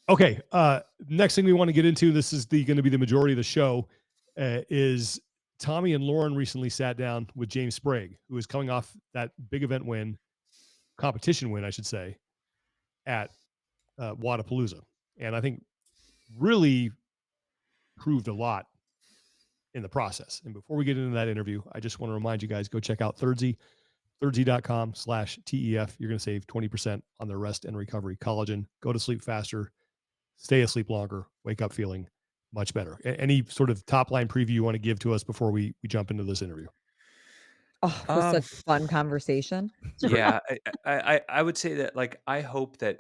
Okay. Next thing we want to get into, this is going to be the majority of the show, is Tommy and Lauren recently sat down with James Sprague, who is coming off that big event win, competition win, I should say, at Wadapalooza. And I think really proved a lot in the process. And before we get into that interview, I just want to remind you guys, go check out Thirdzy, thirdzy.com/TEF. You're going to save 20% on their rest and recovery collagen. Go to sleep faster, stay asleep longer, wake up feeling much better. Any sort of top line preview you want to give to us before we jump into this interview? Oh, it was such a fun conversation. It's great. Yeah, I would say that, like, I hope that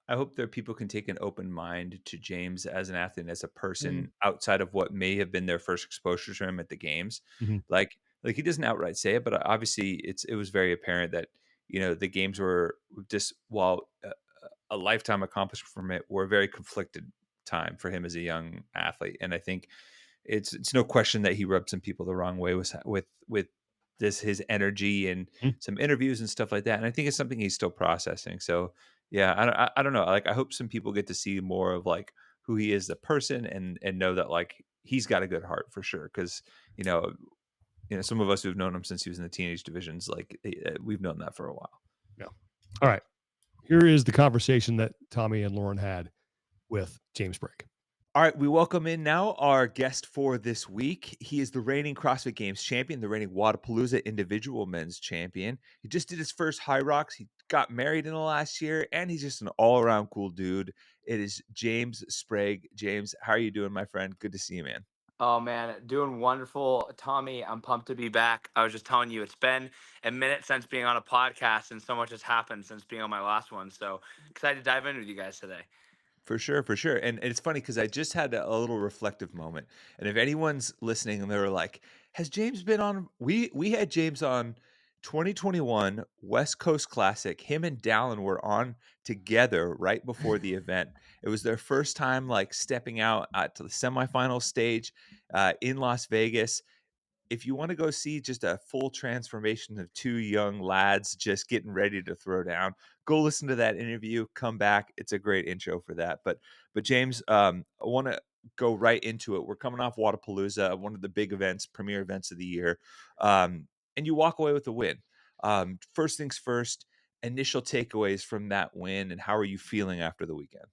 I hope that people can take an open mind to James as an athlete and as a Mm. person outside of what may have been their first exposure to him at the games. Mhm. Like he doesn't outright say it, but obviously it was very apparent that, the games were just, while a lifetime accomplishment from it, were a very conflicted time for him as a young athlete. And I think it's no question that he rubbed some people the wrong way with this his energy and Mhm. some interviews and stuff like that. And I think it's something he's still processing. So yeah, I don't know. Like, I hope some people get to see more of, like, who he is as a person, and know that, like, he's got a good heart for sure. Because you know some of us who've known him since he was in the teenage divisions, like, we've known that for a while. Yeah. All right. Here is the conversation that Tommy and Lauren had with James Sprague. All right, we welcome in now our guest for this week. He is the reigning CrossFit Games champion, the reigning Wadapalooza individual men's champion. He just did his first High Rocks. He got married in the last year, and he's just an all-around cool dude. It is James Sprague. James, how are you doing, my friend? Good to see you, man. Oh man, doing wonderful, Tommy. I'm pumped to be back. I was just telling you, it's been a minute since being on a podcast, and so much has happened since being on my last one. So excited to dive in with you guys today. For sure, for sure. And it's funny because I just had a little reflective moment. And if anyone's listening and they were like, has James been on? We had James on 2021 West Coast Classic. Him and Dallin were on together right before the event. It was their first time, like, stepping out to the semifinal stage in Las Vegas. If you want to go see just a full transformation of two young lads just getting ready to throw down, go listen to that interview. Come back; it's a great intro for that. But James, I want to go right into it. We're coming off Wadapalooza, one of the big events, premier events of the year, and you walk away with a win. First things first, initial takeaways from that win, and how are you feeling after the weekend?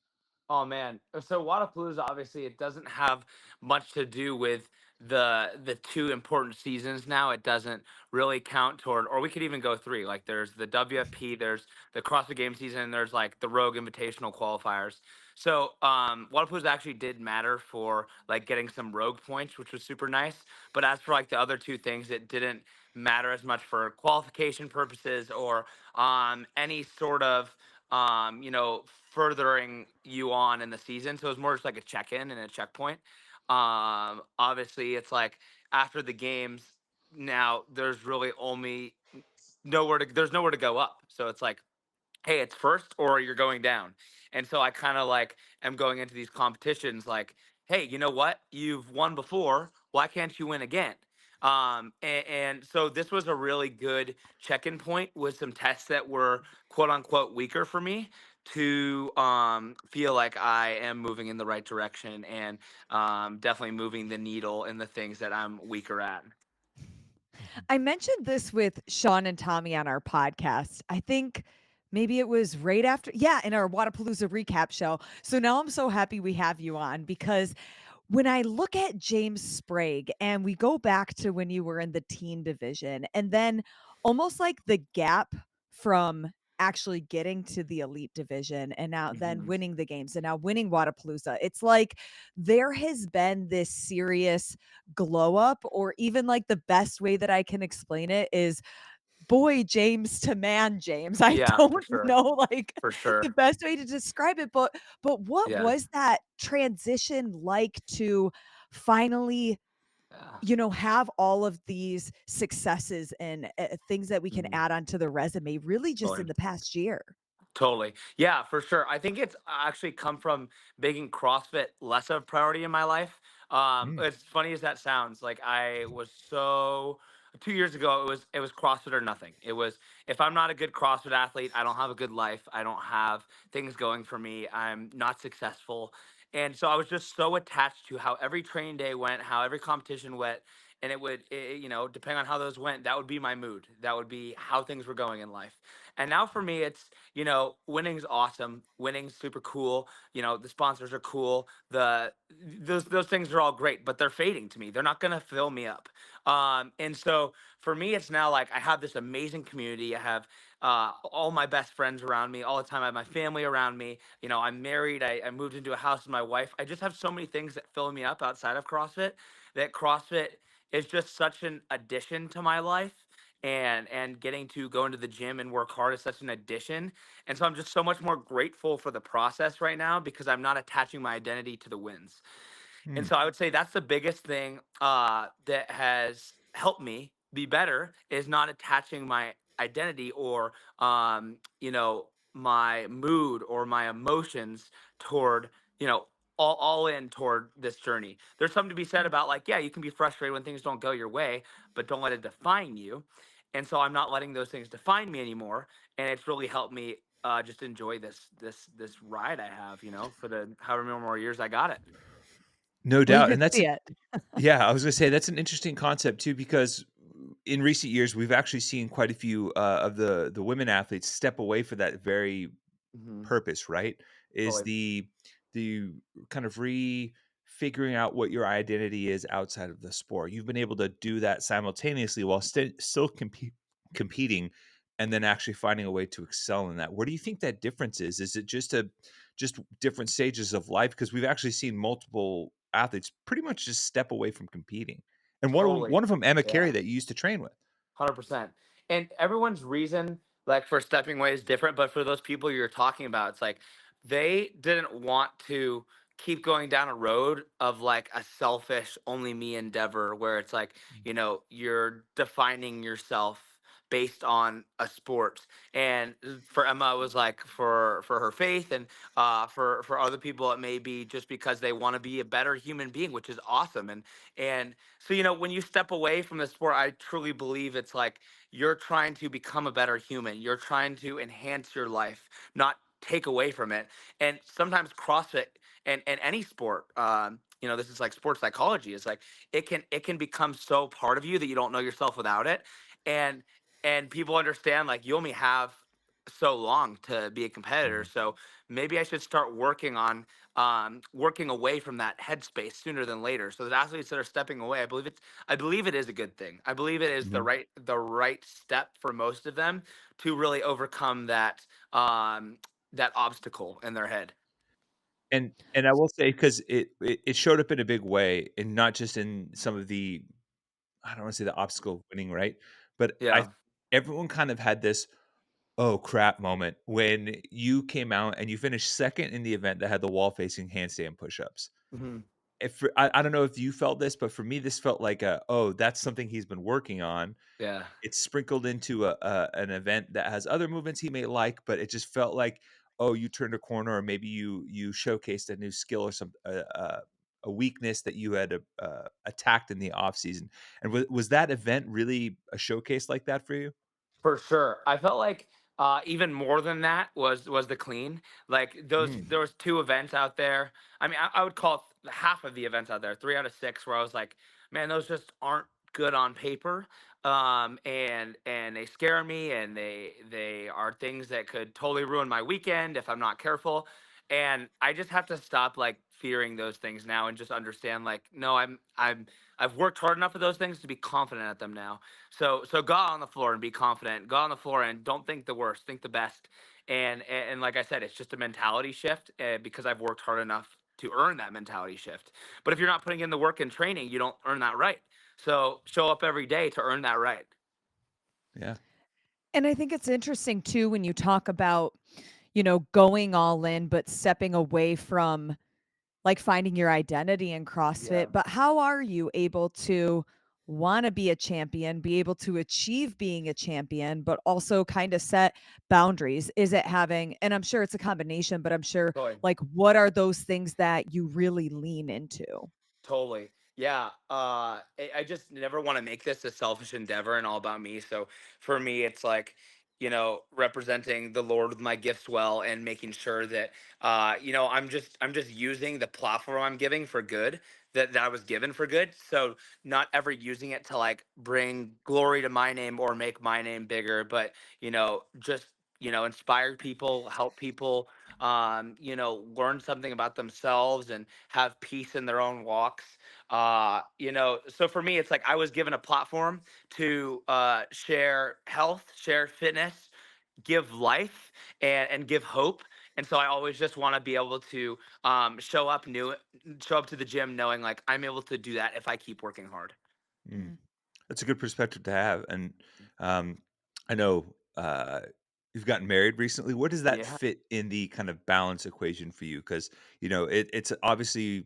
Oh man. So Wadapalooza, obviously it doesn't have much to do with the two important seasons now. It doesn't really count toward, or we could even go three. Like there's the WFP, there's the CrossFit Game season, and there's like the Rogue Invitational qualifiers. So Wadapalooza actually did matter for like getting some Rogue points, which was super nice. But as for like the other two things, it didn't matter as much for qualification purposes or any sort of furthering you on in the season. So it was more just like a check-in and a checkpoint. Obviously it's like after the games now there's really only there's nowhere to go up. So it's like, hey, it's first or you're going down. And so I kind of like am going into these competitions like, hey, you know what? You've won before. Why can't you win again? And so this was a really good check-in point with some tests that were quote unquote weaker for me to feel like I am moving in the right direction and definitely moving the needle in the things that I'm weaker at. I mentioned this with Sean and Tommy on our podcast. I think maybe it was right after, yeah, in our Wadapalooza recap show. So now I'm so happy we have you on because when I look at James Sprague and we go back to when you were in the teen division and then almost like the gap from actually getting to the elite division and now then Mhm. winning the games and now winning Wadapalooza, it's like there has been this serious glow up, or even like the best way that I can explain it is boy James to man James. I Yeah, for don't sure. know like For the sure. best way to describe it, but what Yeah. was that transition like to finally, Yeah. have all of these successes and things that we can Mhm. add onto the resume really just in Totally. the past year? Totally. Yeah, for sure. I think it's actually come from making CrossFit less of a priority in my life. Mm. As funny as that sounds, like I was so 2 years ago it was CrossFit or nothing. It was, if I'm not a good CrossFit athlete, I don't have a good life. I don't have things going for me. I'm not successful. And so I was just so attached to how every training day went, how every competition went, and depending on how those went, that would be my mood. That would be how things were going in life. And now for me, it's, winning's awesome. Winning's super cool. The sponsors are cool. Those things are all great, but they're fading to me. They're not gonna fill me up. And so for me, it's now like I have this amazing community. I have all my best friends around me all the time. I have my family around me. I'm married. I moved into a house with my wife. I just have so many things that fill me up outside of CrossFit, that CrossFit is just such an addition to my life. And getting to go into the gym and work hard is such an addition. And so I'm just so much more grateful for the process right now, because I'm not attaching my identity to the wins. And Hmm. so I would say that's the biggest thing that has helped me be better, is not attaching my identity or my mood or my emotions toward, you know all in toward this journey. There's something to be said about, like, yeah, you can be frustrated when things don't go your way, but don't let it define you. And so I'm not letting those things define me anymore, and it's really helped me just enjoy this ride I have, for the however many more years I got it. No We doubt, could and that's see an it. yeah, I was gonna say that's an interesting concept too, because in recent years, we've actually seen quite a few, of the women athletes step away for that very Hmm. purpose, right? Is Totally. the kind of figuring out what your identity is outside of the sport. You've been able to do that simultaneously while still competing, and then actually finding a way to excel in that. Where do you think that difference is? Is it just different stages of life? Because we've actually seen multiple athletes pretty much just step away from competing, and Totally. one of them, Emma Yeah. Carey, that you used to train with. 100%. And everyone's reason, like, for stepping away is different, but for those people you're talking about, it's like they didn't want to keep going down a road of like a selfish only me endeavor, where it's like, you're defining yourself based on a sport. And for Emma, it was like for her faith, and for other people it may be just because they want to be a better human being, which is awesome. And so, when you step away from the sport, I truly believe it's like you're trying to become a better human. You're trying to enhance your life, not take away from it. And sometimes CrossFit and any sport, this is like sports psychology. It's like it can become so part of you that you don't know yourself without it. And and people understand, like, you only have so long to be a competitor. Mhm. So maybe I should start working away from that headspace sooner than later. So that athletes that are stepping away, I believe it is a good thing. I believe it is the Mhm. right step for most of them to really overcome that obstacle in their head. And I will say, 'cause it showed up in a big way, and not just in some of the, I don't wanna say the obstacle of winning, right? But I Yeah. everyone kind of had this, "Oh, crap" moment when you came out and you finished 2nd in the event that had the wall-facing handstand push-ups. Hmm. If I don't know if you felt this, but for me, this felt like "Oh, that's something he's been working on." Yeah. It's sprinkled into an event that has other movements he may like, but it just felt like, oh, you turned a corner, or maybe you showcased a new skill, or a weakness that you had attacked in the off season. And was that event really a showcase like that for you? For sure. I felt like even more than that was the clean. Like, Mm, there was two events out there. I mean, I would call half of the events out there, 3 out of 6, where I was like, man, those just aren't good on paper. And they scare me, and they are things that could totally ruin my weekend if I'm not careful. And I just have to stop, like, fearing those things now, and just understand, like, no, I've worked hard enough for those things to be confident at them now. So go out on the floor and be confident. Go on the floor and don't think the worst, think the best. And like I said, it's just a mentality shift, because I've worked hard enough to earn that mentality shift. But if you're not putting in the work and training, you don't earn that right. So show up every day to earn that right. yeah. And I think it's interesting too when you talk about, going all in, but stepping away from like finding your identity in CrossFit. Yeah. But how are you able to want to be a champion, be able to achieve being a champion, but also kind of set boundaries? Is it having, and I'm sure it's a combination, but I'm sure Totally. like what are those things that you really lean into? Totally. Yeah, I just never want to make this a selfish endeavor and all about me. So for me, it's like, representing the Lord with my gifts well and making sure that, I'm just using the platform I'm giving for good, that I was given for good. So not ever using it to like bring glory to my name or make my name bigger, but just inspire people, help people, learn something about themselves and have peace in their own walks. So for me, it's like I was given a platform to share health, share fitness, give life, and give hope. And so I always just want to be able to show up to the gym knowing like I'm able to do that if I keep working hard. Mm. Mhm. That's a good perspective to have. And um, I know you've gotten married recently. Where does that Yeah. fit in the kind of balance equation for you? Because, it's obviously,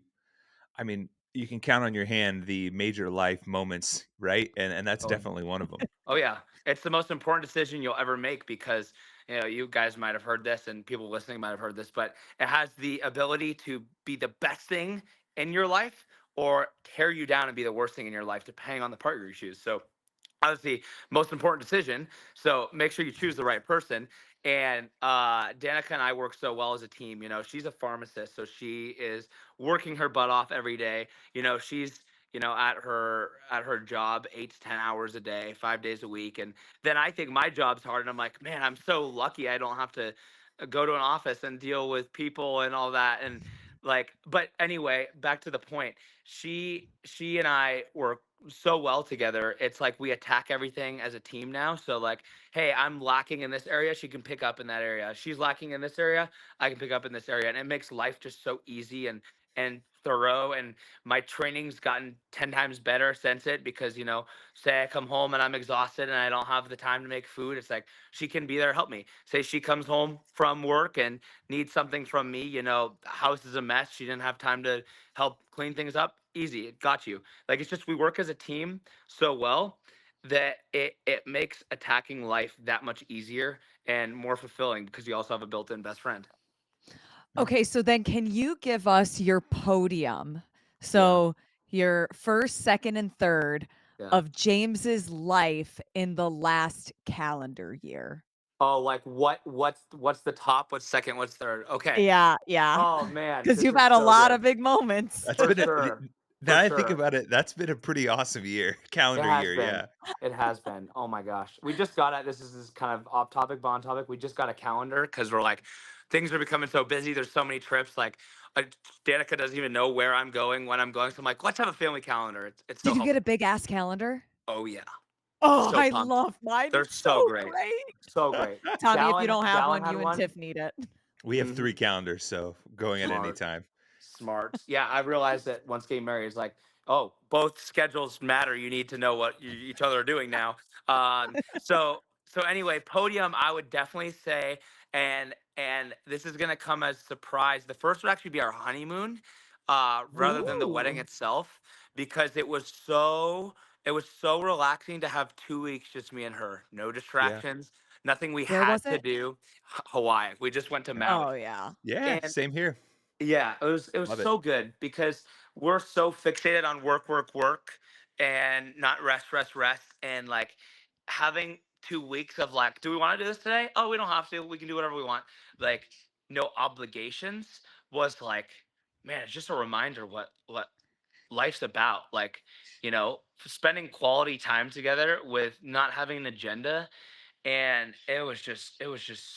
I mean, you can count on your hand the major life moments, right? And that's Oh, definitely one of them. Oh yeah, it's the most important decision you'll ever make because you guys might have heard this and people listening might have heard this, but it has the ability to be the best thing in your life or tear you down and be the worst thing in your life, depending on the partner you choose. So obviously most important decision, so make sure you choose the right person. And Danica and I work so well as a team. She's a pharmacist, so she is working her butt off every day. She's at her job 8 to 10 hours a day, 5 days a week. And then I think my job's hard, and I'm like, man, I'm so lucky I don't have to go to an office and deal with people and all that. And like, but anyway, back to the point, she and I work so well together. It's like we attack everything as a team now. So like, hey, I'm lacking in this area, she can pick up in that area. She's lacking in this area, I can pick up in this area. And it makes life just so easy and thorough. And my training's gotten 10 times better since it, because say I come home and I'm exhausted and I don't have the time to make food, it's like she can be there to help me. Say she comes home from work and needs something from me, the house is a mess, she didn't have time to help clean things up, easy, it got you. Like, it's just we work as a team so well that it makes attacking life that much easier and more fulfilling because you also have a built-in best friend. Mm. Okay, so then can you give us your podium? Yeah. So your first, second, and third Yeah. of James's life in the last calendar year. Oh, like what's the top, what's second, what's third? Okay. Yeah, yeah. Oh man, Because this you've is had a so lot good. of big moments. That's For been sure. For now I think sure. about it, that's been a pretty awesome year, It calendar has year. been. Yeah. It has been. Oh my gosh. We just got at this is kind of off topic, but on topic. We just got a calendar because we're like, things are becoming so busy. There's so many trips. Like, uh, Danica doesn't even know where I'm going, when I'm going. So I'm like, let's have a family calendar. It's so Did you get helpful. a big ass calendar? Oh yeah. Oh, So I pumped. love mine. They're It's so so great. great. So great. Tommy, if you Gallon don't have Gallon one, had you and one. Tiff need it. We have Hmm. 3 calendars, so going at any Smart. time. Smart. Yeah, I realized that once getting married is like, oh, both schedules matter. You need to know what each other are doing now. So anyway, podium, I would definitely say, and this is gonna come as a surprise. The first would actually be our honeymoon, rather than the wedding Ooh. itself, because it was so relaxing to have 2 weeks just me and her, no Yeah. distractions, nothing we Where was had to it? do. Hawaii. We just went to Yeah. Maui. Oh, yeah. Yeah, And same here. yeah, it was Love it. so good because we're so fixated on work, work, work, and not rest, rest, rest. And like having 2 weeks of like, do we want to do this today? Oh, we don't have to. We can do whatever we want. Like, no obligations was like, man, it's just a reminder what life's about. Like, spending quality time together with not having an agenda, and it was just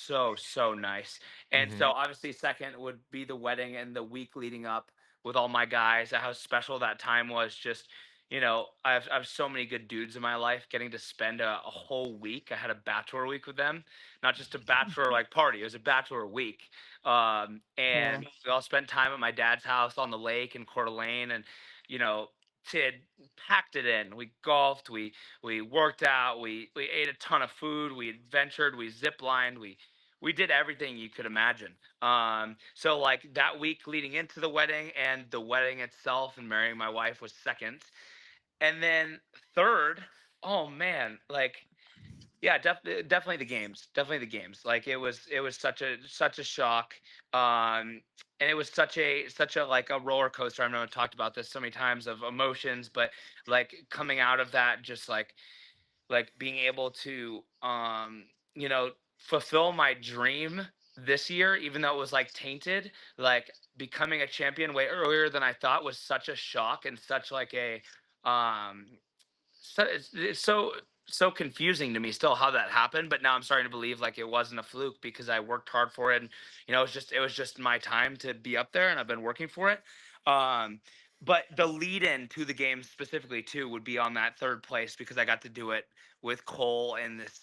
so nice. And Mhm. so obviously second would be the wedding and the week leading up with all my guys, how special that time was. Just I have so many good dudes in my life, getting to spend a whole week. I had a bachelor week with them, not just a bachelor like party, it was a bachelor week. And Cool. we all spent time at my dad's house on the lake in Coeur d'Alene, and you know kid packed it in. We golfed, we worked out, we ate a ton of food, we adventured, we zip lined, we did everything you could imagine. So like that week leading into the wedding and the wedding itself and marrying my wife was second. And then third, oh man, like yeah, definitely the games. Definitely the games. Like it was such a shock. Um and it was such a like a roller coaster. I know I talked about this so many times of emotions, but like coming out of that, just like being able to you know fulfill my dream this year, even though it was like tainted, like becoming a champion way earlier than I thought was such a shock and such like a um so it's so confusing to me still how that happened, but now I'm starting to believe like it wasn't a fluke because I worked hard for it, and it was just my time to be up there, and I've been working for it. um but the lead in to the game specifically too would be on that third place because I got to do it with Cole in this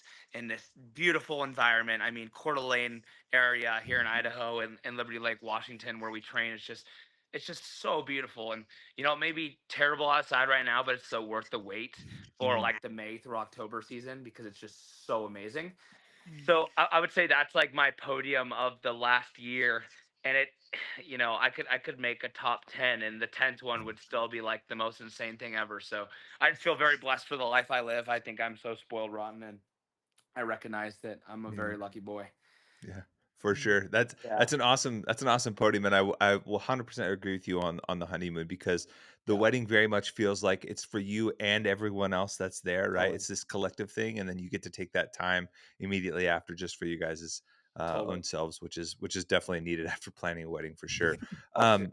beautiful environment. I mean, Coeur d'Alene area here in Idaho and Liberty Lake, Washington, where we train. It's just so beautiful, and it may be terrible outside right now, but it's so worth the wait for Mhm. like the May through October season because it's just so amazing. Mm. So I would say that's like my podium of the last year, and I could make a top 10, and the 10th one would still be like the most insane thing ever. So I just feel very blessed for the life I live. I think I'm so spoiled rotten, and I recognize that I'm a Mhm. very lucky boy. Yeah, for Mm. sure. Yeah, That's an awesome podium, and I will 100% agree with you on the honeymoon because the yeah, wedding very much feels like it's for you and everyone else that's there, right? totally, It's this collective thing, and then you get to take that time immediately after just for you guys' totally. own selves, which is definitely needed after planning a wedding for sure. Oh, for sure. Um,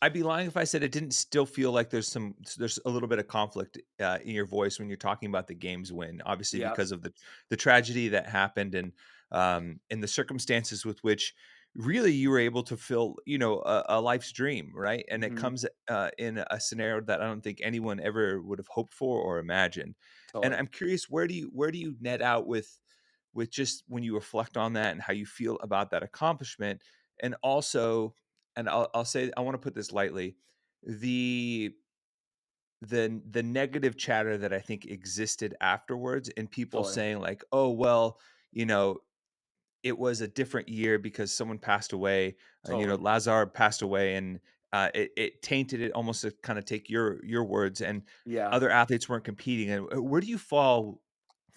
I'd be lying if I said it didn't still feel like there's a little bit of conflict in your voice when you're talking about the game's win. Obviously, Yeah, because of the tragedy that happened and the circumstances with which really you were able to fill a life's dream, right? And it hmm, comes in a scenario that I don't think anyone ever would have hoped for or imagined. And totally. I'm curious, where do you net out with just when you reflect on that and how you feel about that accomplishment, and also, and I'll say, I want to put this lightly, the the negative chatter that I think existed afterwards, and people Totally. saying like, oh well, you know it was a different year because someone passed away, and Totally. Lazar passed away, and it tainted it almost, to kind of take your words, and Yeah. other athletes weren't competing. And where do you fall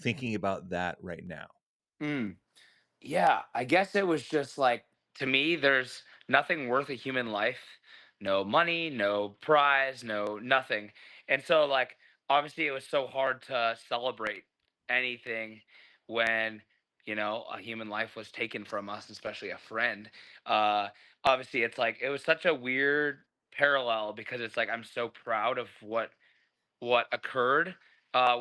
thinking about that right now? Mm. Yeah, I guess it was just like, to me, there's nothing worth a human life. No money, no prize, no nothing. And so like obviously it was so hard to celebrate anything when, a human life was taken from us, especially a friend. Uh Obviously it's like it was such a weird parallel because it's like I'm so proud of what occurred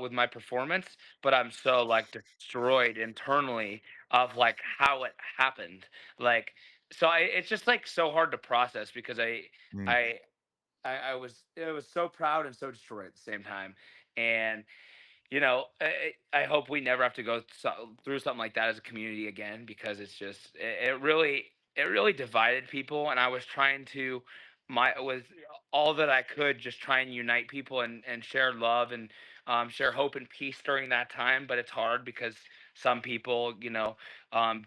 with my performance, but I'm so like destroyed internally of like how it happened. Like, so it's just like so hard to process because Mm, I, I was so proud and so destroyed at the same time, and I hope we never have to go through something like that as a community again because it really divided people, and I was trying to my with all that I could just try and unite people and share love and share hope and peace during that time. But it's hard because some people,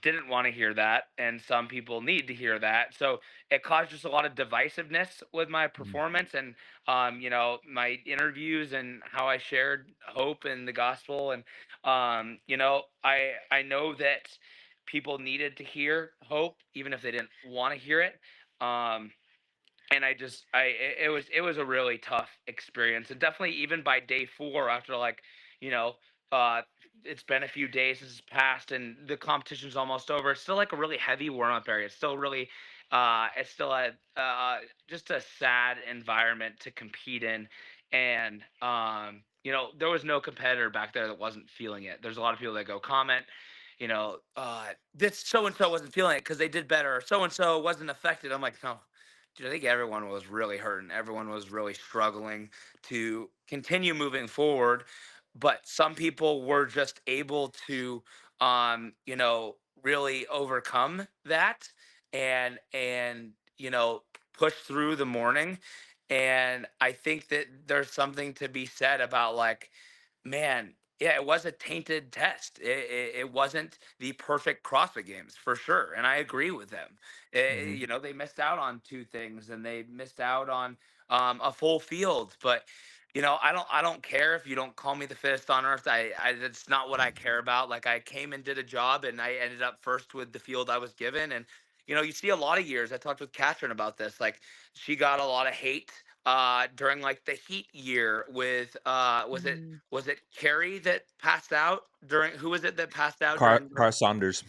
didn't want to hear that, and some people need to hear that. So it caused just a lot of divisiveness with my mm, performance and my interviews and how I shared hope and the gospel. And I know that people needed to hear hope, even if they didn't want to hear it. Um, and it was a really tough experience, and definitely even by day 4, after like you know uh it's been a few days since it's passed and the competition's almost over, it's still like a really heavy warm-up area. It's still really it's still a just a sad environment to compete in. And there was no competitor back there that wasn't feeling it. There's a lot of people that go comment, this so and so wasn't feeling it because they did better, or so and so wasn't affected. I'm like, no, dude, I think everyone was really hurting. Everyone was really struggling to continue moving forward. But some people were just able to, really overcome that and push through the morning. And I think that there's something to be said about like, man, yeah, it was a tainted test. It wasn't the perfect CrossFit Games for sure, and I agree with them. mhm, They missed out on two things, and they missed out on a full field. But I don't care if you don't call me the fittest on earth. That's not what I care about. Like I came and did a job, and I ended up first with the field I was given, and you see a lot of years. I talked with Catherine about this. Like, she got a lot of hate during like the Heat year with Mm. was it Carrie that passed out during, who was it that passed out Car during the Car Saunders.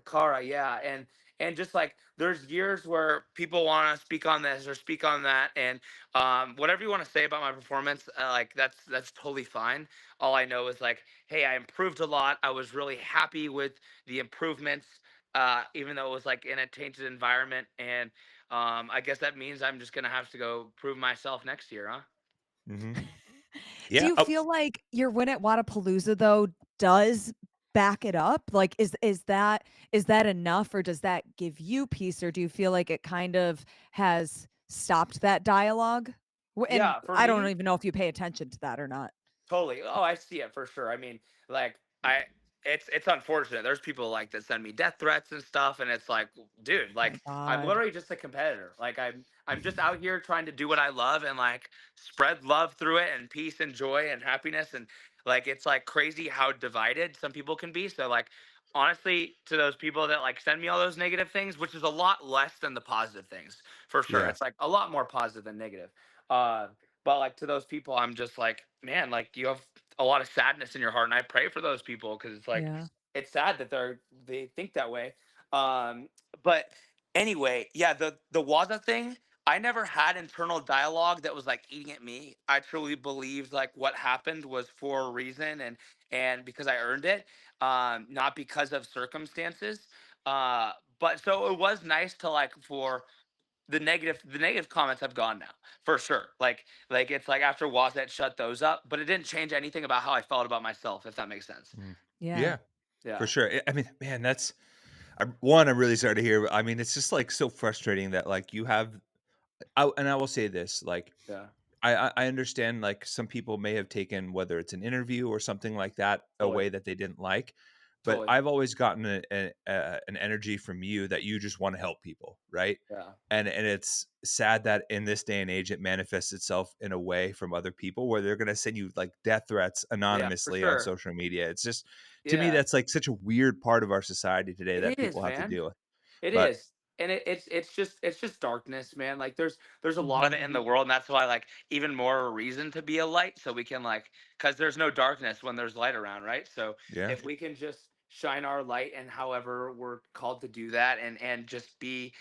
Kara, yeah, and just like there's years where people want to speak on this or speak on that, and whatever you want to say about my performance, like that's totally fine. All I know is like, hey, I improved a lot. I was really happy with the improvements, even though it was like in a tainted environment, and I guess that means I'm just gonna have to go prove myself next year, huh? Hmm. Do Yeah. you Oh, feel like your win at Wadapalooza though does back it up? Like is that enough, or does that give you peace, or do you feel like it kind of has stopped that dialogue? And Yeah, for I don't me, even know if you pay attention to that or not. totally. Oh, I see it for sure. I mean, like I it's unfortunate. There's people like that send me death threats and stuff, and it's like, dude, Oh my like I'm god. literally just a competitor. Like I'm just out here trying to do what I love and like spread love through it and peace and joy and happiness, and like it's like crazy how divided some people can be. So like honestly, to those people that like send me all those negative things, which is a lot less than the positive things, for sure. yeah. It's like a lot more positive than negative. Uh but like to those people, I'm just like, man, like you have a lot of sadness in your heart, and I pray for those people because it's like Yeah. it's sad that they think that way. Um, but anyway, yeah, the Waza thing. I never had internal dialogue that was like eating at me. I truly believed like what happened was for a reason, and because I earned it, not because of circumstances. But so it was nice to like for the negative comments have gone now for sure. Like it's like after Wazet shut those up, but it didn't change anything about how I felt about myself, if that makes sense. Mm. Yeah. Yeah, for Yeah. sure. I mean, man, one, I'm really sorry to hear. I mean, it's just like so frustrating that like you have, and I will say this, like, Yeah. I understand like some people may have taken whether it's an interview or something like that a Totally. way that they didn't like, but Totally. I've always gotten an energy from you that you just want to help people, right? Yeah. And it's sad that in this day and age it manifests itself in a way from other people where they're going to send you like death threats Yeah, for anonymously on sure. social media. It's just, to me, Yeah. that's like such a weird part of our society today that It people is, have to man. deal with. It But is. And it's just darkness, man. Like there's a lot of Mhm. it in the world, and that's why like even more reason to be a light, so we can like, because there's no darkness when there's light around, right? So yeah, if we can just shine our light, and however we're called to do that, and just be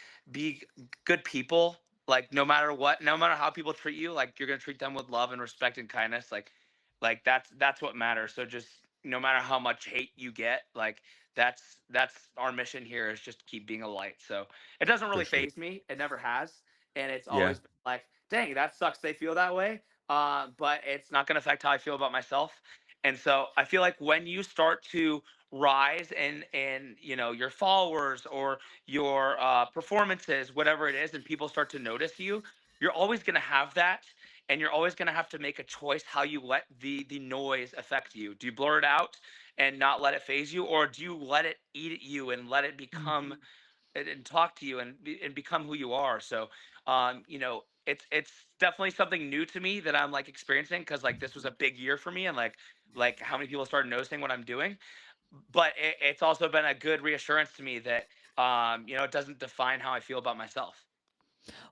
good people, like no matter what, no matter how people treat you, like you're gonna treat them with love and respect and kindness, like that's what matters. So just no matter how much hate you get, like that's our mission here, is just keep being a light. So it doesn't for really sure. phase me. It never has, and it's Yeah, always been like, dang, that sucks. They feel that way, but it's not going to affect how I feel about myself. And so I feel like when you start to rise and your followers or your performances, whatever it is, and people start to notice you, you're always going to have that, and you're always going to have to make a choice how you let the noise affect you. Do you blur it out and not let it phase you, or do you let it eat at you and let it Mm. become and talk to you and become who you are? So it's definitely something new to me that I'm like experiencing, because like this was a big year for me, and like how many people started noticing what I'm doing. But it's also been a good reassurance to me that it doesn't define how I feel about myself.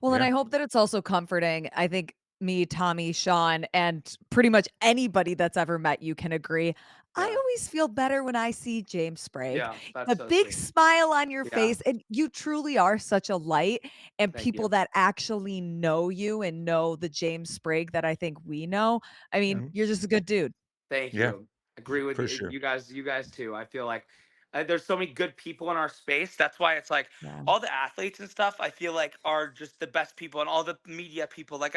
Well, and yeah, I hope that it's also comforting. I think me, Tommy, Sean, and pretty much anybody that's ever met you can agree. I Yeah. always feel better when I see James Sprague. Yeah, that's A so big sweet. smile on your Yeah. face, and you truly are such a light. And Thank people you. that actually know you and know the James Sprague that I think we know, I mean, mhm, you're just a good dude. Thank yeah, you. Agree with for you, sure. you guys too. I feel like there's so many good people in our space. That's why it's like Yeah. all the athletes and stuff, I feel like are just the best people, and all the media people. Like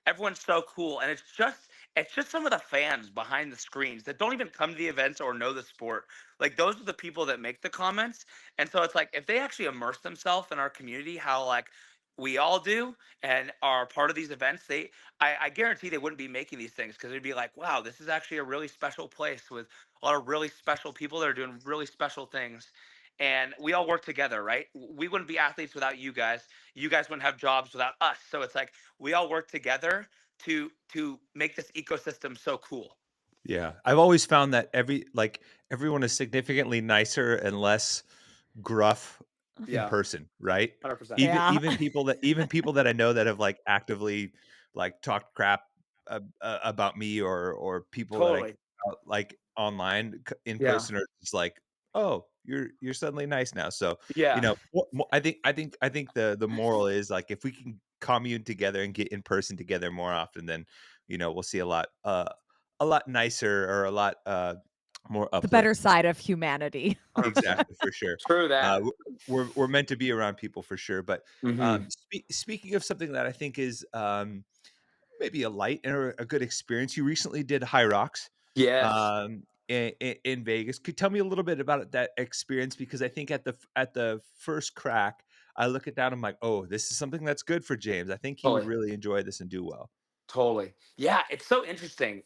everyone's so cool, and it's just some of the fans behind the screens that don't even come to the events or know the sport. Like those are the people that make the comments, and so it's like if they actually immerse themselves in our community, how like we all do, and are part of these events, I guarantee they wouldn't be making these things, because they'd be like, wow, this is actually a really special place with a lot of really special people that are doing really special things. And we all work together, right? We wouldn't be athletes without you guys. You guys wouldn't have jobs without us. So it's like we all work together to make this ecosystem so cool. Yeah, I've always found that everyone is significantly nicer and less gruff in Yeah. person, right? 100%. Yeah. Even people that I know that have like actively like talked crap about me, or people that I Totally. like online in Yeah. person are just like, oh, you're suddenly nice now. So Yeah. I think the moral is like if we can commune together and get in person together more often, then we'll see a lot nicer, or a lot more The uplift. better side of humanity. 100%. Exactly, for sure. True that. We're meant to be around people for sure. But Hmm. speaking of something that I think is maybe a light or a good experience, you recently did High Rocks Yes. in Vegas. Could you tell me a little bit about that experience? Because I think at the first crack, I look at that, I'm like, oh, this is something that's good for James. I think he would Totally. really enjoy this and do well. Totally. Yeah, it's so interesting.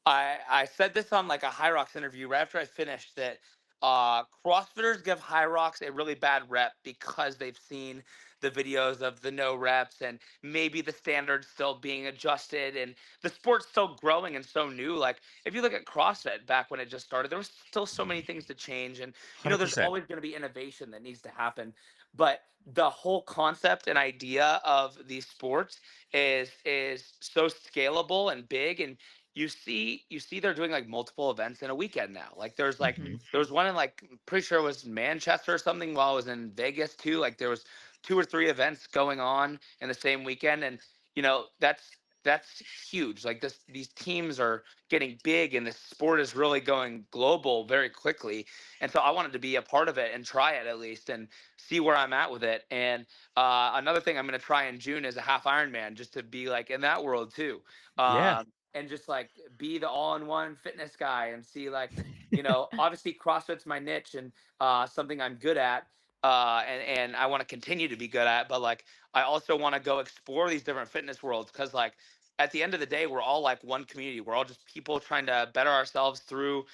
I said this on like a High Rocks interview right after I finished that CrossFitters give High Rocks a really bad rep because they've seen the videos of the no reps, and maybe the standards still being adjusted, and the sport's still growing and so new. Like if you look at CrossFit back when it just started, there was still so many things to change, and there's 100%. always going to be innovation that needs to happen. But the whole concept and idea of these sports is so scalable and big, and you see they're doing like multiple events in a weekend now. Like Mhm. there was one in like I'm pretty sure it was Manchester or something, while I was in Vegas too. Like there was 2 or 3 events going on in the same weekend, and that's huge. Like these teams are getting big, and this sport is really going global very quickly. And so I wanted to be a part of it and try it at least and see where I'm at with it. And another thing I'm going to try in June is a half Ironman, just to be like in that world too, Yeah. and just like be the all-in-one fitness guy and see like obviously CrossFit's my niche and something I'm good at, and I want to continue to be good at. But like I also want to go explore these different fitness worlds, because like at the end of the day, we're all like one community. We're all just people trying to better ourselves through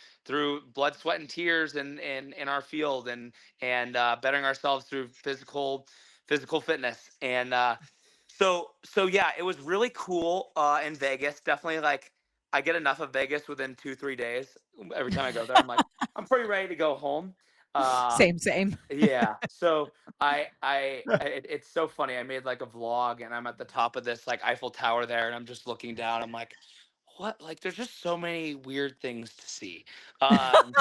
blood, sweat, and tears in our field, and bettering ourselves through physical fitness. And so yeah, it was really cool in Vegas. Definitely like I get enough of Vegas within 2-3 days. Every time I go there, I'm like I'm pretty ready to go home. Uh, Same, same. yeah. So it's so funny. I made like a vlog, and I'm at the top of this like Eiffel Tower there, and I'm just looking down. I'm like, what? Like, there's just so many weird things to see. Um,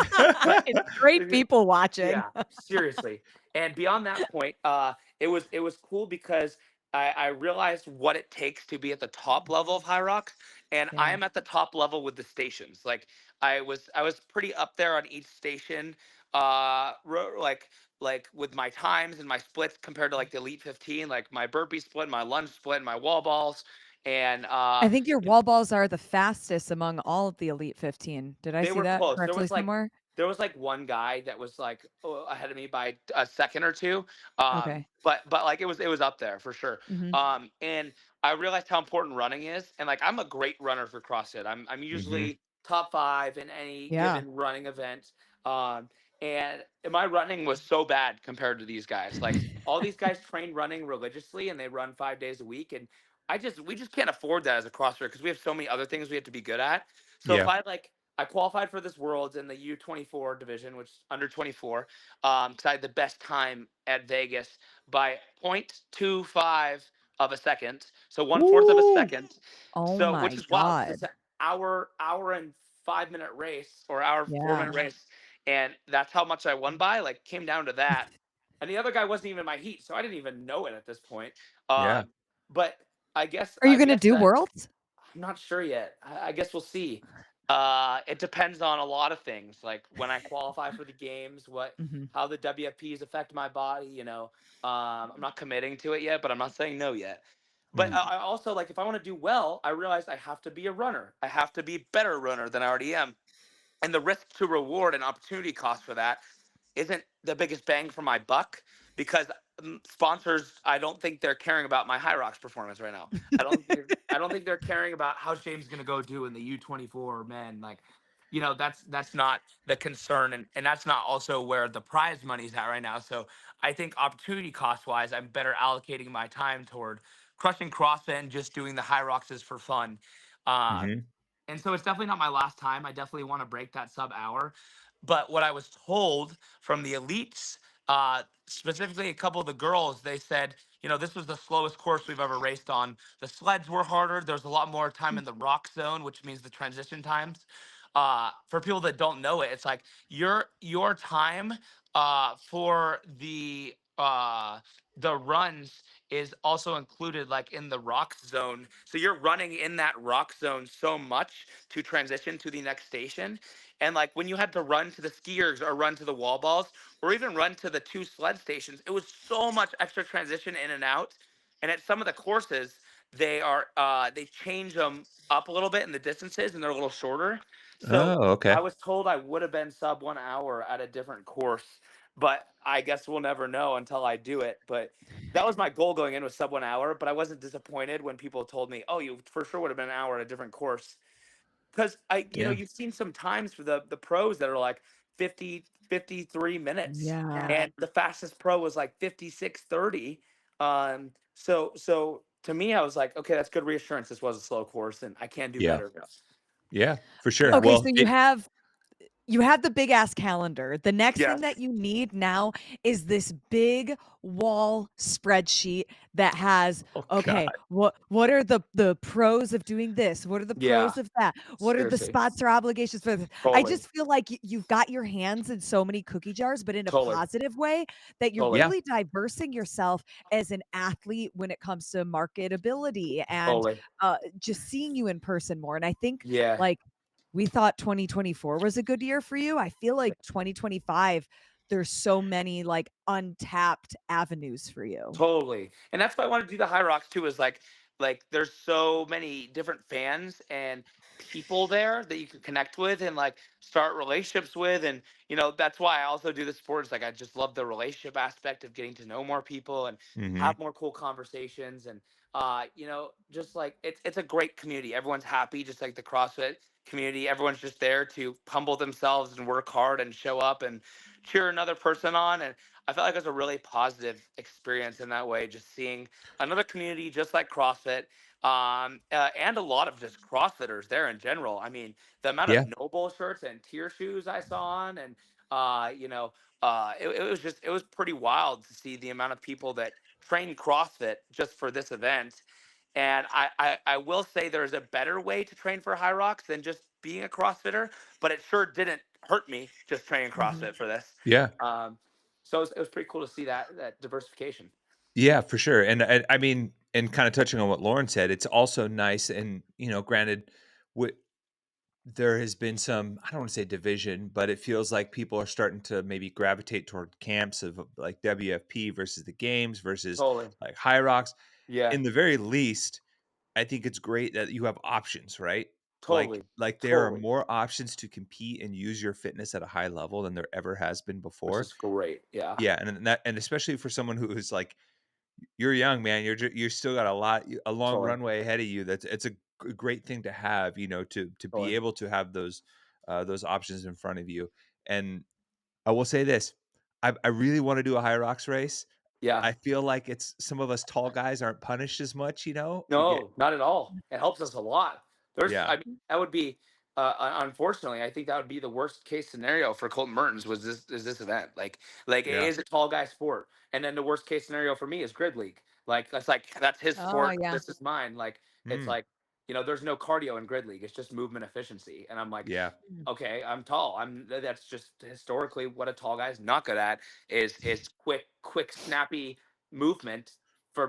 but It's great people watching. yeah, seriously. And beyond that point, it was cool because I realized what it takes to be at the top level of High Rocks, and I Yeah. am at the top level with the stations. Like I was pretty up there on each station, like with my times and my splits compared to like the Elite 15, like my burpee split, my lunge split, my wall balls, and I think your wall balls are the fastest among all of the Elite 15. Did I they see were that close. There correctly was like somewhere? one guy that was like ahead of me by a second or two. Okay. But like it was up there for sure. Mhm. And I realized how important running is. And like I'm a great runner for CrossFit. I'm Hmm. usually top 5 in any Yeah. given running event. Um, and my running was so bad compared to these guys. Like all these guys train running religiously, and they run 5 days a week. And we just can't afford that as a CrossFit, because we have so many other things we have to be good at. So if Yeah. I qualified for this Worlds in the U24 division, which is under 24, because I had the best time at Vegas by 0.25 of a second, so 1/4 of a Woo! second. Oh So, which my is wild because it's god. an hour and 5 minute race, or hour 4 minute Yeah. race, and that's how much I won by. Like came down to that, and the other guy wasn't even my heat, so I didn't even know it at this point. Yeah. But I guess Are you I gonna guess do that Worlds? I'm not sure yet. I guess we'll see. It depends on a lot of things, like when I qualify for the games, Mhm. how the WFPs affect my body. I'm not committing to it yet, but I'm not saying no yet. But Mhm. I also like if I want to do well, I realize I have to be a runner. I have to be a better runner than I already am, and the risk to reward and opportunity cost for that isn't the biggest bang for my buck, because sponsors, I don't think they're caring about my High Rocks performance right now. I don't think they're caring about how James is going to go do in the U24 men. Like, that's not the concern, and that's not also where the prize money's at right now. So I think opportunity cost wise, I'm better allocating my time toward crushing CrossFit and just doing the High Rocks for fun. Uh, Mhm. and so it's definitely not my last time. I definitely want to break that sub hour. But what I was told from the elites Specifically, a couple of the girls, they said, this was the slowest course we've ever raced on. The sleds were harder. There's a lot more time in the rock zone, which means the transition times. For people that don't know it, it's like your time for the runs is also included like in the rock zone. So you're running in that rock zone so much to transition to the next station. And like when you had to run to the skiers or run to the wall balls or even run to the two sled stations, it was so much extra transition in and out. And at some of the courses, they change them up a little bit in the distances and they're a little shorter. So Oh, okay. I was told I would have been sub 1 hour at a different course, but I guess we'll never know until I do it. But that was my goal going in, was sub 1 hour, but I wasn't disappointed when people told me, "Oh, you for sure would have been an hour at a different course." Because Yeah. you've seen some times for the pros that are like 50, 53 minutes, Yeah. and the fastest pro was like 56:30. So to me, I was like, okay, that's good reassurance. This was a slow course, and I can do Yeah. better. Yeah, for sure. Okay, Yeah. so Well, you have the big ass calendar. The next thing that Yes. you need now is this big wall spreadsheet that has, oh okay, god. what are the pros of doing this? What are the Yeah. pros of that? What are the Seriously. spots or obligations for this? I Totally. just feel like you've got your hands in so many cookie jars, but in a Totally. positive way, that you're Totally. Yeah. really diversing yourself as an athlete when it comes to marketability and Totally. just seeing you in person more. And I think Yeah. like we thought 2024 was a good year for you. I feel like 2025, there's so many like untapped avenues for you. Totally. And that's why I want to do the High Rocks too, is like there's so many different fans and people there that you can connect with and like start relationships with. And that's why I also do the sports. Like I just love the relationship aspect of getting to know more people and Mhm. have more cool conversations. And just like it's a great community. Everyone's happy, just like the CrossFit community. Everyone's just there to humble themselves and work hard and show up and cheer another person on. And I felt like it was a really positive experience in that way, just seeing another community just like CrossFit, and a lot of just CrossFitters there in general. I mean, the amount of Yeah. Noble shirts and tier shoes I saw on, and it was pretty wild to see the amount of people that train CrossFit just for this event. And I will say there's a better way to train for High Rocks than just being a CrossFitter, but it sure didn't hurt me just training Mhm. CrossFit for this. Yeah. So it was pretty cool to see that diversification. Yeah, for sure. And I mean, and kind of touching on what Lauren said, it's also nice and, granted, wi there has been some, I don't want to say division, but it feels like people are starting to maybe gravitate toward camps of like WFP versus the games versus Totally. like High Rocks. Yeah. In the very least, I think it's great that you have options, right? Like Totally. like there are Totally. more options to compete and use your fitness at a high level than there ever has been Which before. is great. Yeah. Yeah, and especially for someone who is like you're young, man. You're still got a long Totally. runway ahead of you. It's a great thing to have, to be Totally. able to have those options in front of you. And I will say this: I really want to do a high rocks race. Yeah. I feel like it's some of us tall guys aren't punished as much. We get No, not at all. It helps us a lot. yeah, I mean, that would be, unfortunately, I think that would be the worst case scenario for Colton Mertens was this event. Like it yeah, is a tall guy sport, and then the worst case scenario for me is grid league. Like that's his Oh, sport. yeah. This is mine. Like it's mm, like there's no cardio in grid league. It's just movement efficiency, and I'm like, yeah, Mm. okay, I'm tall. That's just historically what a tall guy is not good at is quick, snappy movement for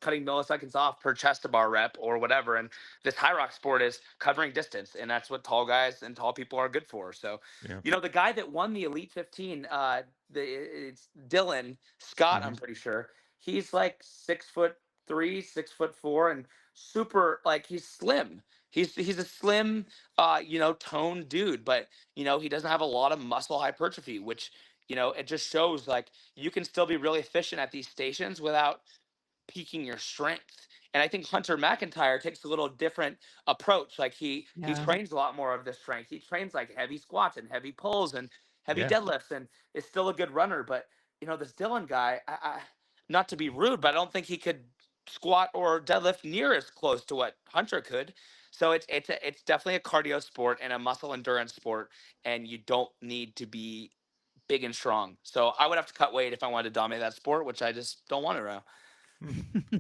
cutting milliseconds off per chest to bar rep or whatever. And this high rock sport is covering distance, and that's what tall guys and tall people are good for. So, yeah, the guy that won the Elite 15, it's Dylan Scott. hmm I'm pretty sure he's like 6'3", 6'4", and super like he's slim. He's a slim, toned dude, but he doesn't have a lot of muscle hypertrophy, which it just shows like you can still be really efficient at these stations without peaking your strength. And I think Hunter McIntyre takes a little different approach. Like he Yeah. trains a lot more of the strength. He trains like heavy squats and heavy pulls and heavy yeah, deadlifts, and is still a good runner. But this Dylan guy, not to be rude, but I don't think he could squat or deadlift near as close to what Hunter could. So it's definitely a cardio sport and a muscle endurance sport, and you don't need to be big and strong. So I would have to cut weight if I wanted to dominate that sport, which I just don't want to right now. Hmm.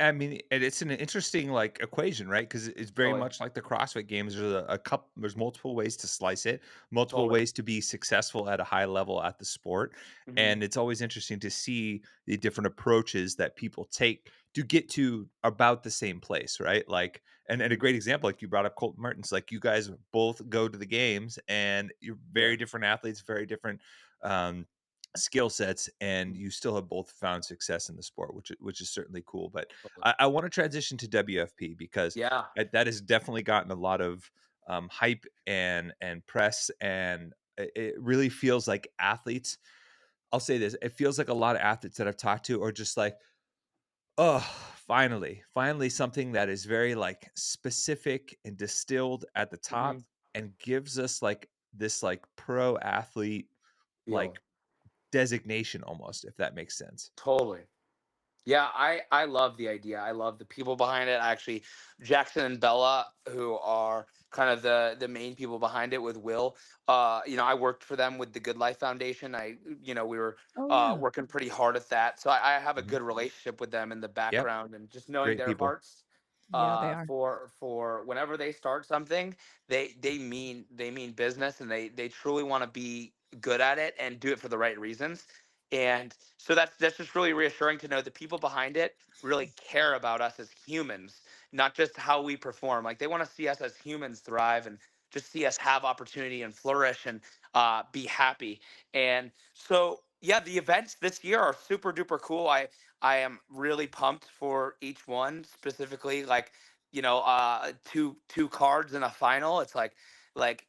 I mean, it's an interesting like equation, right? Because it's very Totally. much like the CrossFit Games. There's a couple. There's multiple ways to slice it, multiple Totally. ways to be successful at a high level at the sport, Hmm. and it's always interesting to see the different approaches that people take to get to about the same place, right? Like, and a Hmm. great example, like you brought up Colton Martins, like you guys both go to the games, and you're Yeah. very different athletes, very different. Um, skill sets, and Mhm. you still have both found success in the sport, which is certainly cool. But Totally. I want to transition to WFP because Yeah. that has definitely gotten a lot of hype and press, and it really feels like athletes. I'll say this: it feels like a lot of athletes that I've talked to are just like, oh, finally something that is very like specific and distilled at the Hmm. top and gives us like this like pro athlete Feel. like designation almost, if that makes sense. Totally. Yeah, I love the idea. I love the people behind it. Actually, Jackson and Bella, who are kind of the main people behind it with Will. I worked for them with the Good Life Foundation. We were Oh yeah. working pretty hard at that. So I have a Mhm. good relationship with them in the Yep, background, and just knowing great their people. hearts Yeah, they are. for whenever they start something, they mean business, and they truly want to be good at it and do it for the right reasons. And so that's just really reassuring to know the people behind it really care about us as humans, not just how we perform. Like they want to see us as humans thrive and just see us have opportunity and flourish and be happy. And so yeah, the events this year are super duper cool. I am really pumped for each one, specifically like two cards in a final. It's like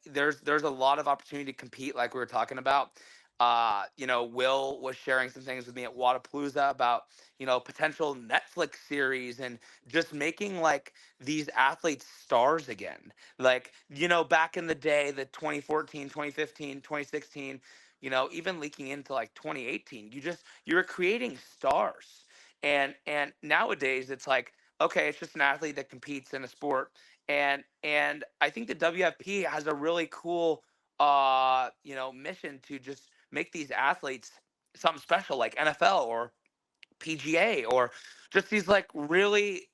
there's a lot of opportunity to compete, like we were talking about. Will was sharing some things with me at Wadapalooza about, potential Netflix series and just making like these athletes stars again. Like, back in the day, the 2014, 2015, 2016, even leaking into like 2018, you were creating stars. And nowadays it's like, okay, it's just an athlete that competes in a sport. And I think the WFP has a really cool mission to just make these athletes something special like NFL or PGA or just these like really,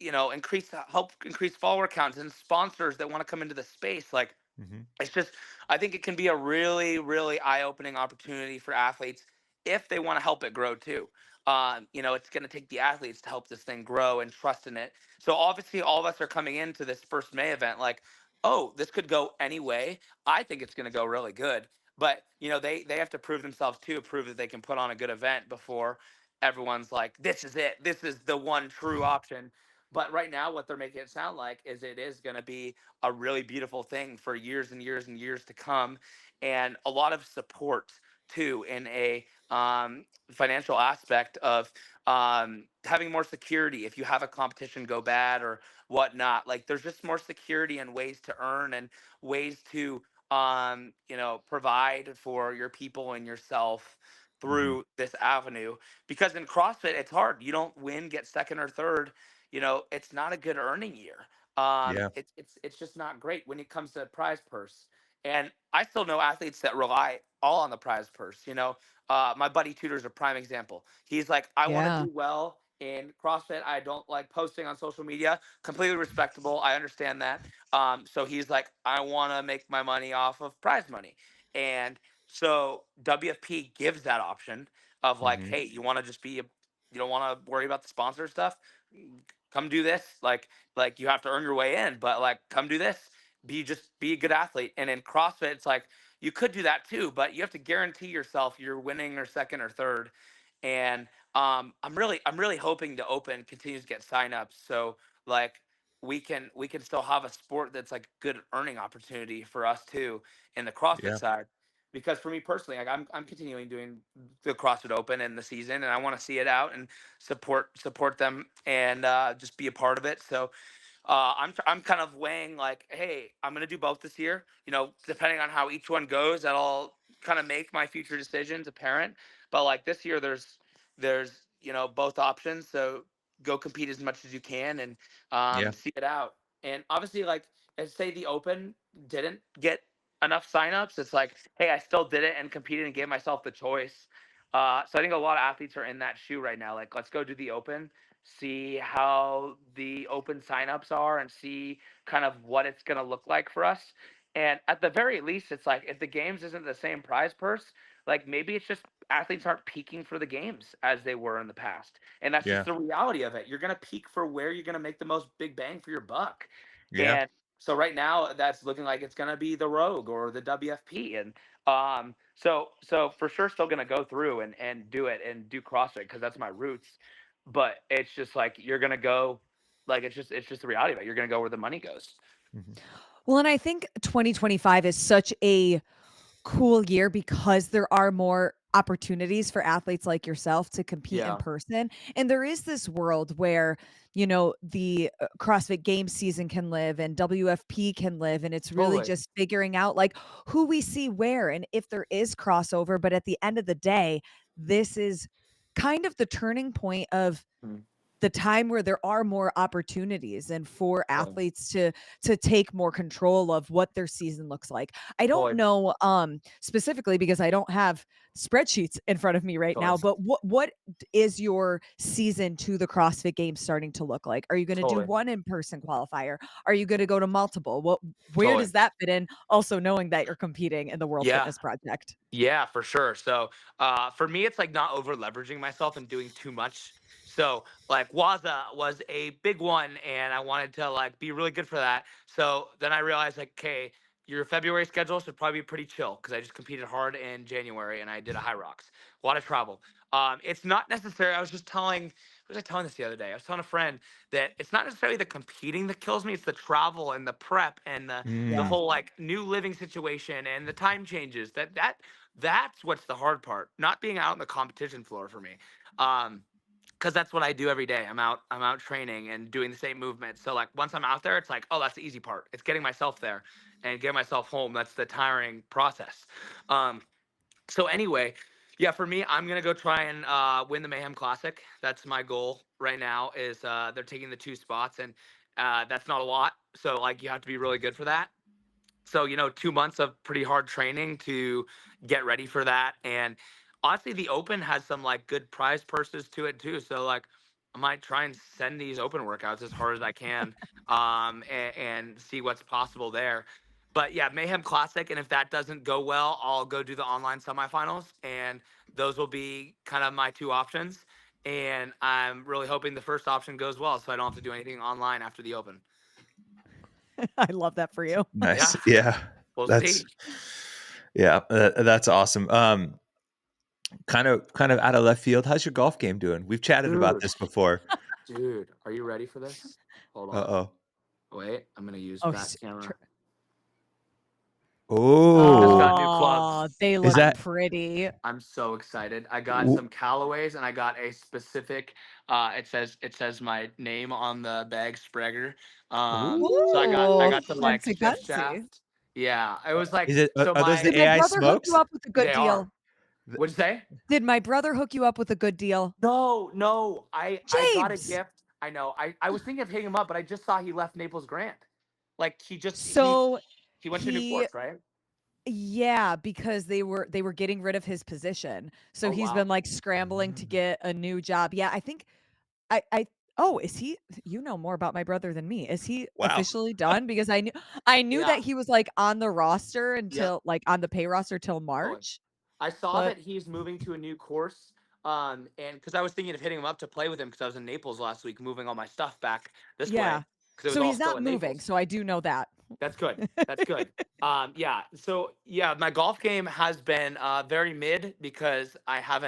help increase follower counts and sponsors that want to come into the space. Like Mhm. it's just, I think it can be a really really eye-opening opportunity for athletes if they want to help it grow too. It's going to take the athletes to help this thing grow and trust in it. So obviously all of us are coming into this first May event like, oh, this could go any way. I think it's going to go really good, but they have to prove themselves too, prove that they can put on a good event before everyone's like, this is it, this is the one true option. But right now what they're making it sound like is it is going to be a really beautiful thing for years and years and years to come, and a lot of support too in a financial aspect of having more security if you have a competition go bad or whatnot. Like there's just more security and ways to earn and ways to provide for your people and yourself Mhm. through this avenue. Because in CrossFit it's hard, you don't win, get second or third, it's not a good earning year. Yeah. It's just not great when it comes to prize purse. And I still know athletes that rely all on the prize purse. My buddy Tudor's a prime example. He's like, I want to Yeah. do well in CrossFit. I don't like posting on social media. Completely respectable. I understand that. So he's like, I want to make my money off of prize money. And so WFP gives that option of like, Mhm. hey, you want to just be you don't want to worry about the sponsor stuff. Come do this. Like you have to earn your way in, but like come do this. Be a good athlete. And in CrossFit, it's like you could do that too, but you have to guarantee yourself you're winning or second or third. And I'm really hoping the Open continues to get signups, so like we can still have a sport that's like good earning opportunity for us too in the CrossFit Yeah. side. Because for me personally, like I'm continuing doing the CrossFit Open in the season, and I want to see it out and support them and just be a part of it. So I'm kind of weighing like, hey, I'm gonna do both this year. Depending on how each one goes, that'll kind of make my future decisions apparent. But like this year, there's both options. So go compete as much as you can and Yeah. see it out. And obviously, like say the Open didn't get enough signups, it's like, hey, I still did it and competed and gave myself the choice. So I think a lot of athletes are in that shoe right now. Like, let's go do the open, see how the open signups are, and see kind of what it's going to look like for us. And at the very least, it's like if the games isn't the same prize purse, like maybe it's just athletes aren't peaking for the games as they were in the past. And that's just Yeah. the reality of it. You're going to peak for where you're going to make the most big bang for your buck. Yeah. And so right now that's looking like it's going to be the Rogue or the WFP. And so for sure still going to go through and do it and do CrossFit because that's my roots. But it's just like you're going to go like it's just the reality of it. You're going to go where the money goes. Mhm. Well, and I think 2025 is such a cool year because there are more opportunities for athletes like yourself to compete in Yeah, person. And there is this world where, the CrossFit Games season can live and WFP can live. And it's really totally. just figuring out like who we see where and if there is crossover. But at the end of the day, this is kind of the turning point of Mm, the time where there are more opportunities and for totally. athletes to take more control of what their season looks like. I don't Totally. know specifically because I don't have spreadsheets in front of me right now, Totally. but what is your season to the CrossFit Games starting to look like? Are you going to do Totally. one in-person qualifier? Are you going to go to multiple? Where Totally. does that fit in? Also knowing that you're competing in the World Yeah. Fitness Project. Yeah, for sure. So, for me, it's like not over leveraging myself and doing too much. So, like Waza was a big one, and I wanted to like be really good for that. So then I realized, like, okay, your February schedule should probably be pretty chill because I just competed hard in January and I did a high rocks, a lot of travel. It's not necessary. I was just telling, who was I telling this the other day? I was telling a friend that it's not necessarily the competing that kills me; it's the travel and the prep and the Mm. Yeah. whole like new living situation and the time changes. That's what's the hard part, not being out on the competition floor for me. Because that's what I do every day. I'm out training and doing the same movements. So like once I'm out there, it's like, oh, that's the easy part. It's getting myself there and getting myself home. That's the tiring process. Um, so anyway, yeah, for me, I'm gonna go try and win the Mayhem Classic. That's my goal right now. Is they're taking the 2 spots, and that's not a lot. So like you have to be really good for that. So 2 months of pretty hard training to get ready for that. And honestly, the open has some like good prize purses to it too. So like I might try and send these open workouts as hard as I can, and see what's possible there. But yeah, Mayhem Classic, and if that doesn't go well, I'll go do the online semifinals, and those will be kind of my two options. And I'm really hoping the first option goes well, so I don't have to do anything online after the open. I love that for you. Nice. Yeah, Yeah. we'll That's see. yeah, that's awesome. Kind of out of left field. How's your golf game doing? We've chatted about Dude. this before. Dude, are you ready for this? Hold on. Uh-oh. Wait, I'm gonna use Oh, back camera. Just Oh. got new oh, clubs. they Is look that pretty. I'm so excited. I got w- some Callaways and I got a specific it says my name on the bag, Sprague. So I Ooh, got Ooh. some like fancy, shift fancy. shaft. Yeah, it was like Is it so are those my Did the my AI brother hook you smokes? up with a good they are. deal? Th- What'd you say? Did my brother hook you up with a good deal? No, no. I got a James. gift. I know. I was thinking of hitting him up, but I just saw he left Naples Grant. Like he just So he went to New he Forks, right? yeah, because they were getting rid of his position. So Oh he's wow. been like scrambling to Mm. get a new job. Yeah, I think I oh, is he you know more about my brother than me. Is he Wow. officially done? Because I knew Yeah. that he was like on the roster Yep. until like on the pay roster till Totally. March, I saw but that he's moving to a new course. And because I was thinking of hitting him up to play with him because I was in Naples last week, moving all my stuff back this way yeah. because it was So all he's still not in moving, Naples. so I do know that. That's good. That's good. Yeah. So yeah, my golf game has been very mid because I've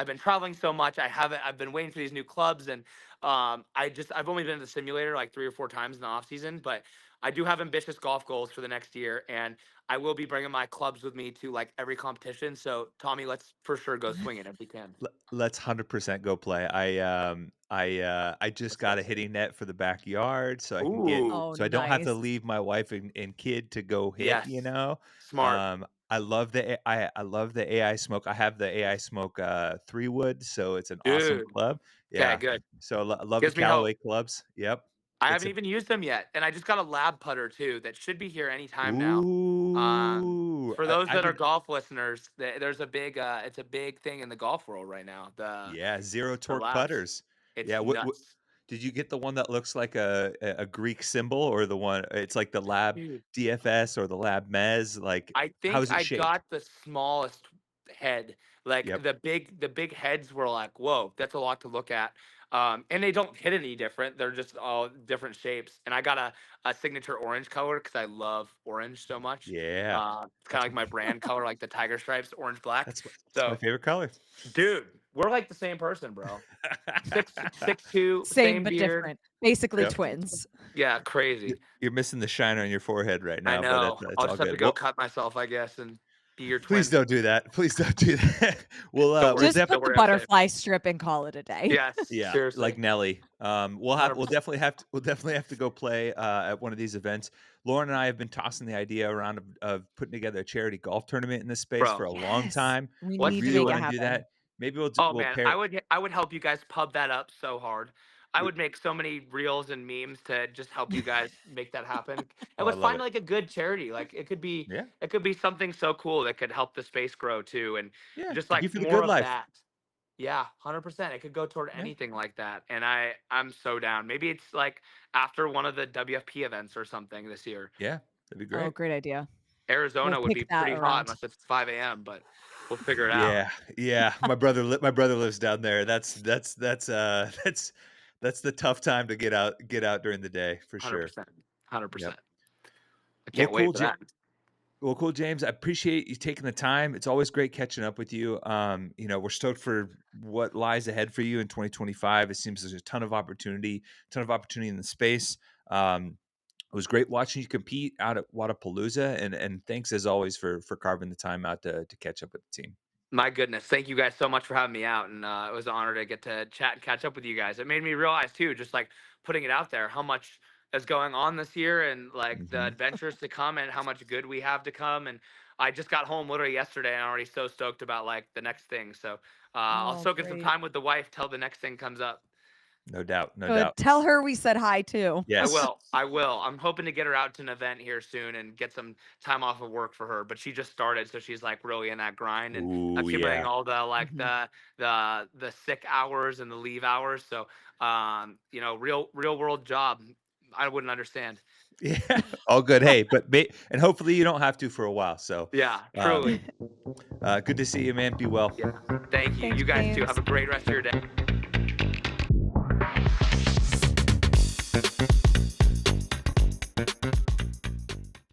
been traveling so much. I've been waiting for these new clubs, and I've only been to the simulator like 3 or 4 times in the off season, but I do have ambitious golf goals for the next year, and I will be bringing my clubs with me to like every competition. So Tommy, let's for sure go swinging if we can. Let's 100% go play. I just Let's got go. a hitting net for the backyard so I can get Ooh. Oh, so I don't have to nice. leave my wife and kid to go hit, Yes. you know? Smart. I love I love the AI smoke. I have the AI smoke 3 wood, so it's an awesome Dude. club. Okay, Yeah. good. So I love the Gives me hope. Callaway clubs. Yep. I It's haven't a even used them yet, and I just got a lab putter too that should be here anytime now. Ooh, For those I've that are been golf listeners, there's a big it's a big thing in the golf world right now. yeah, zero The torque labs, putters. it's Yeah, what nuts, did you get the one that looks like a Greek symbol or the one it's like the Lab dude. DFS or the Lab Mez? Like, I how think is it I shaped? got the smallest head. Like Yep. the big heads were like, whoa, that's a lot to look at. And they don't hit any different. They're just all different shapes. And I got a signature orange color because I love orange so much. Yeah. It's kind That's of like my brand color, like the tiger stripes, orange black. that's my So, favorite color. dude, we're like the same person, bro. 6'2", Same same but beard. different. Basically Yep. twins. Yeah, crazy. You're missing the shine on your forehead right I now, but know. that's I'll all just have to good. go Well, cut myself, I guess, and be your please twin. don't do that. Please don't do that. We'll Don't we'll worry. Just definitely put Don't the worry. I'm safe. butterfly strip and call it a day. Yes, yeah, like seriously. Nelly. We'll 100%. definitely have to go play at one of these events. Lauren and I have been tossing the idea around of putting together a charity golf tournament in this space for Bro, a long Yes. time. We We what's need to really make it want to do happen. that. Maybe Oh we'll man, pair. I would help you guys pub that up so hard. I We, would make so many reels and memes to just help you guys make that happen. And oh, I let's love find it. like a good charity. Like Yeah, it could be something so cool that could help the space grow too, and yeah. just Thank you like for the more good of life. that. Yeah, 100%. It could go toward Yeah, anything like that. And I'm so down. Maybe it's like after one of the WFP events or something this year. yeah. That'd be Oh, great. great idea. We'll Arizona would be pick that pretty hot around. unless it's 5 a.m., but we'll figure it out. Yeah, yeah. My brother lives down there. That's the tough time to get out during the day for sure. 100%. Yep. 100%. I Well, can't wait for that. Cool, James. I appreciate you taking the time. It's always great catching up with you. We're stoked for what lies ahead for you in 2025. It seems there's a ton of opportunity in the space. It was great watching you compete out at Wadapalooza, and thanks as always for carving the time out to catch up with the team. My goodness. Thank you guys so much for having me out. And it was an honor to get to chat and catch up with you guys. It made me realize, too, just like putting it out there, how much is going on this year and like the Hmm. adventures to come and how much good we have to come. And I just got home literally yesterday and I'm already so stoked about like the next thing. So I'll Oh, soak in some great. time with the wife till the next thing comes up. No doubt, no Good. doubt. Tell her we said hi too. I Yes. will. I will. I'm hoping to get her out to an event here soon and get some time off of work for her. But she just started, so she's like really in that grind and Ooh, accumulating yeah. all the like Mhm. the sick hours and the leave hours. So real world job. I wouldn't understand. Yeah. All good. Hey, and hopefully you don't have to for a while. So, Yeah, um, truly. good to see you, man. Be well. Yeah. Thank you. Thanks, You guys too. James. Have a great rest of your day.